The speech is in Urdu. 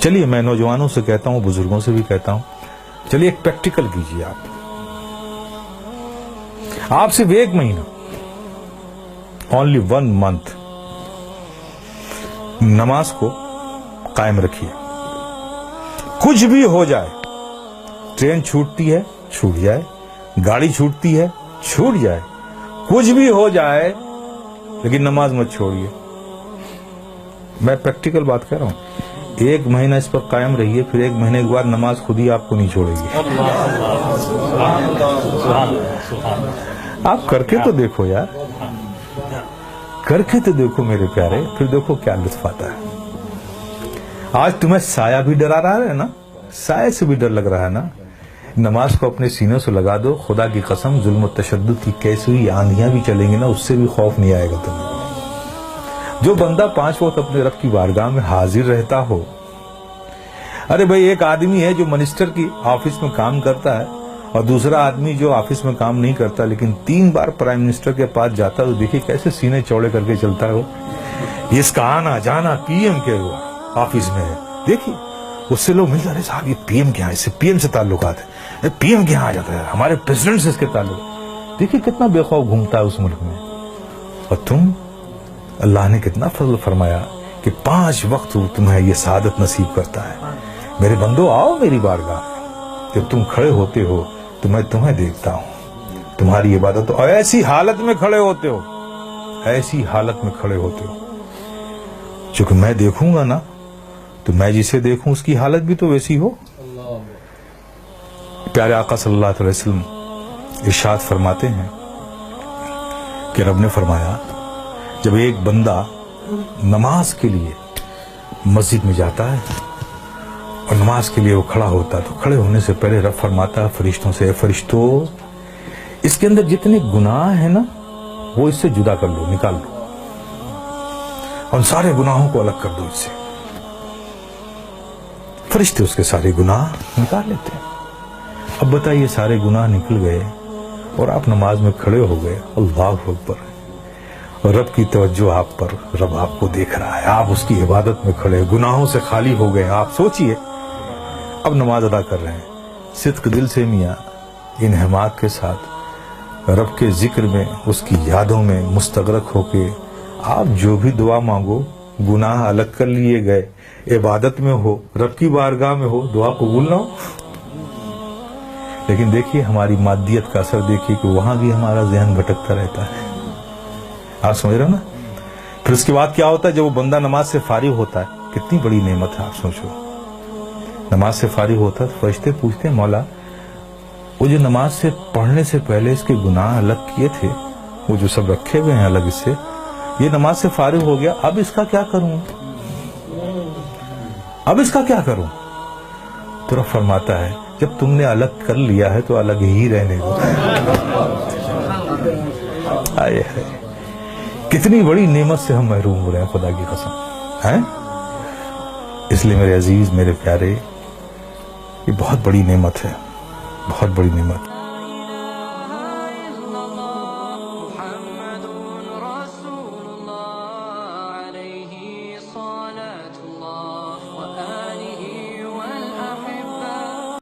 چلیے میں نوجوانوں سے کہتا ہوں، بزرگوں سے بھی کہتا ہوں، چلیے ایک پریکٹیکل کیجیے آپ صرف 1 مہینہ، only 1 month نماز کو قائم رکھیے. کچھ بھی ہو جائے، ٹرین چھوٹتی ہے چھوٹ جائے، گاڑی چھوٹتی ہے چھوٹ جائے، کچھ بھی ہو جائے، لیکن نماز مت چھوڑیے. میں پریکٹیکل بات کہہ رہا ہوں. 1 مہینہ اس پر قائم رہیے، پھر 1 مہینے کے بعد نماز خود ہی آپ کو نہیں چھوڑے گی. آپ کر کے تو دیکھو یار، کر کے تو دیکھو میرے پیارے، پھر دیکھو کیا لطف آتا ہے. آج تمہیں سایہ بھی ڈرا رہا ہے نا، سایہ سے بھی ڈر لگ رہا ہے نا. نماز کو اپنے سینوں سے لگا دو. خدا کی قسم، ظلم و تشدد کی کیسی ہوئی آندھیاں بھی چلیں گی نا، اس سے بھی خوف نہیں آئے گا تمہیں. جو بندہ 5 وقت اپنے رب کی بارگاہ میں حاضر رہتا ہو. ارے بھائی، ایک آدمی ہے جو منسٹر کی آفس میں کام کرتا ہے، اور دوسرا آدمی جو آفس میں کام نہیں کرتا لیکن 3 بار پرائم منسٹر کے پاس جاتا ہے. تو دیکھیے کیسے سینے چوڑے کر کے چلتا ہے وہ. اس کا آنا جانا پی ایم کے آفس میں ہے. دیکھیے اس سے لوگ ملتے، ارے صاحب یہ پی ایم کے یہاں، اس سے پی ایم سے تعلقات ہے، پی ایم کے یہاں آ جاتا ہے، ہمارے پریزیڈنٹ سے اس کے تعلق. دیکھیے کتنا بے خوف گھومتا ہے اس ملک میں. اور تم، اللہ نے کتنا فضل فرمایا کہ 5 وقت تمہیں یہ سعادت نصیب کرتا ہے. میرے بندو، آؤ میری بارگاہ میں. جب تم کھڑے ہوتے ہو تو میں تمہیں دیکھتا ہوں، تمہاری عبادت، اور ایسی حالت میں کھڑے ہوتے ہو، ایسی حالت میں کھڑے ہوتے ہو. چونکہ میں دیکھوں گا نا، تو میں جسے دیکھوں اس کی حالت بھی تو ویسی ہو. پیارے آقا صلی اللہ علیہ وسلم ارشاد فرماتے ہیں کہ رب نے فرمایا، جب ایک بندہ نماز کے لیے مسجد میں جاتا ہے اور نماز کے لیے وہ کھڑا ہوتا ہے، تو کھڑے ہونے سے پہلے رب فرماتا ہے فرشتوں سے، اے فرشتوں، اس کے اندر جتنے گناہ ہیں نا، وہ اس سے جدا کر لو، نکال لو، اور سارے گناہوں کو الگ کر دو اس سے. فرشتے اس کے سارے گناہ نکال لیتے ہیں. اب بتائیے، سارے گناہ نکل گئے اور آپ نماز میں کھڑے ہو گئے. اللہ اکبر. اور رب کی توجہ آپ پر، رب آپ کو دیکھ رہا ہے، آپ اس کی عبادت میں کھڑے، گناہوں سے خالی ہو گئے. آپ سوچئے، اب نماز ادا کر رہے ہیں صدق دل سے، میاں انہماک کے ساتھ، رب کے ذکر میں، اس کی یادوں میں مستغرق ہو کے آپ جو بھی دعا مانگو، گناہ الگ کر لیے گئے، عبادت میں ہو، رب کی بارگاہ میں ہو، دعا قبول نہ ہو. لیکن دیکھیے ہماری مادیت کا اثر دیکھیے کہ وہاں بھی ہمارا ذہن بھٹکتا رہتا ہے. آپ سمجھ رہے ہو نا. پھر اس کے بعد کیا ہوتا ہے، جب وہ بندہ نماز سے فارغ ہوتا ہے، کتنی بڑی نعمت ہے آپ سوچو. نماز سے فارغ ہوتا ہے، فرشتے پوچھتے ہیں، مولا وہ جو نماز سے پڑھنے سے پہلے اس کے گناہ الگ کیے تھے، وہ جو سب رکھے ہوئے ہیں الگ، اس سے یہ نماز سے فارغ ہو گیا، اب اس کا کیا کروں، اب اس کا کیا کروں. تو رب فرماتا ہے، جب تم نے الگ کر لیا ہے تو الگ ہی رہنے دو. آئے ہے، کتنی بڑی نعمت سے ہم محروم ہو رہے ہیں، خدا کی قسم ہیں. اس لیے میرے عزیز، میرے پیارے، یہ بہت بڑی نعمت ہے، بہت بڑی نعمت.